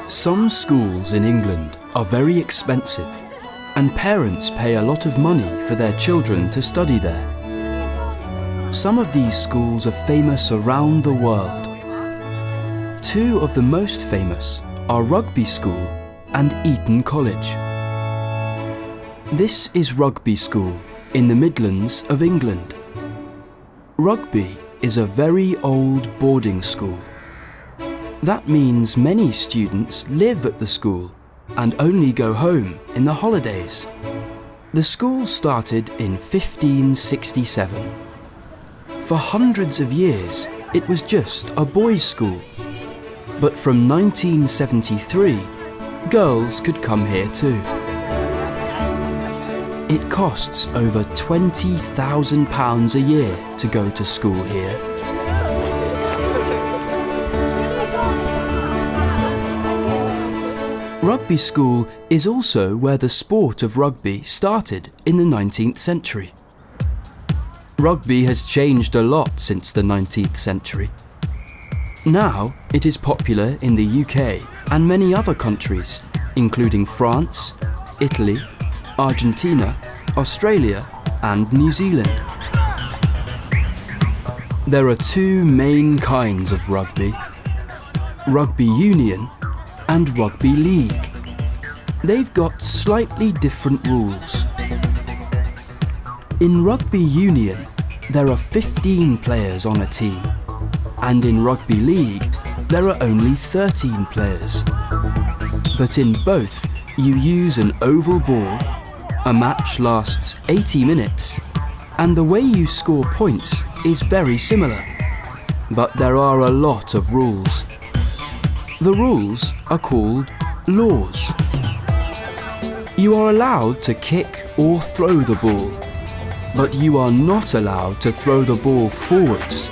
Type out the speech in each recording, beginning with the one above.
Some schools in England are very expensive, and parents pay a lot of money for their children to study there. Some of these schools are famous around the world. Two of the most famous are Rugby School and Eton College. This is Rugby School in the Midlands of England. Rugby is a very old boarding school. That means many students live at the school and only go home in the holidays. The school started in 1567. For hundreds of years, it was just a boys' school. But from 1973, girls could come here too. It costs over £20,000 a year to go to school here. Rugby School is also where the sport of rugby started in the 19th century. Rugby has changed a lot since the 19th century. Now it is popular in the UK and many other countries, including France, Italy, Argentina, Australia and New Zealand. There are two main kinds of rugby: rugby union and rugby league. They've got slightly different rules. In rugby union, there are 15 players on a team, and in rugby league, there are only 13 players. But in both, you use an oval ball, a match lasts 80 minutes, and the way you score points is very similar. But there are a lot of rules. The rules are called laws. You are allowed to kick or throw the ball, but you are not allowed to throw the ball forwards.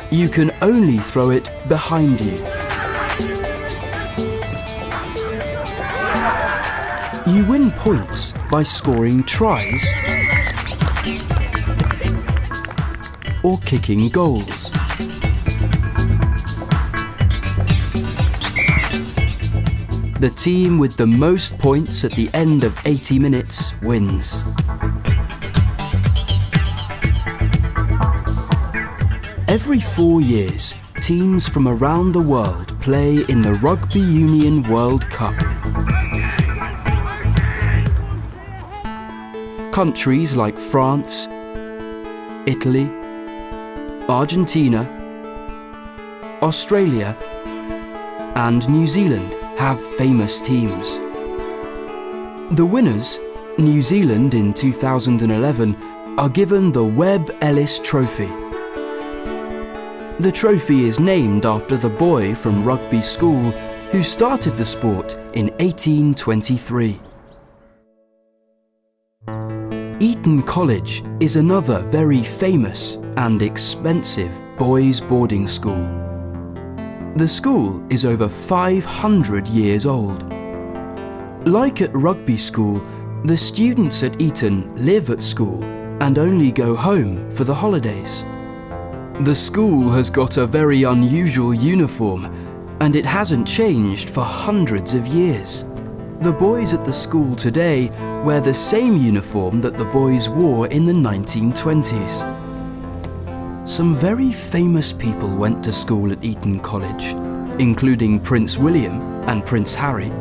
You can only throw it behind you. You win points by scoring tries or kicking goals. The team with the most points at the end of 80 minutes wins. Every 4 years, teams from around the world play in the Rugby Union World Cup. Countries like France, Italy, Argentina, Australia, and New Zealand have famous teams. The winners, New Zealand in 2011, are given the Webb Ellis Trophy. The trophy is named after the boy from Rugby School who started the sport in 1823. Eton College is another very famous and expensive boys' boarding school. The school is over 500 years old. Like at Rugby School, the students at Eton live at school and only go home for the holidays. The school has got a very unusual uniform, and it hasn't changed for hundreds of years. The boys at the school today wear the same uniform that the boys wore in the 1920s. Some very famous people went to school at Eton College, including Prince William and Prince Harry,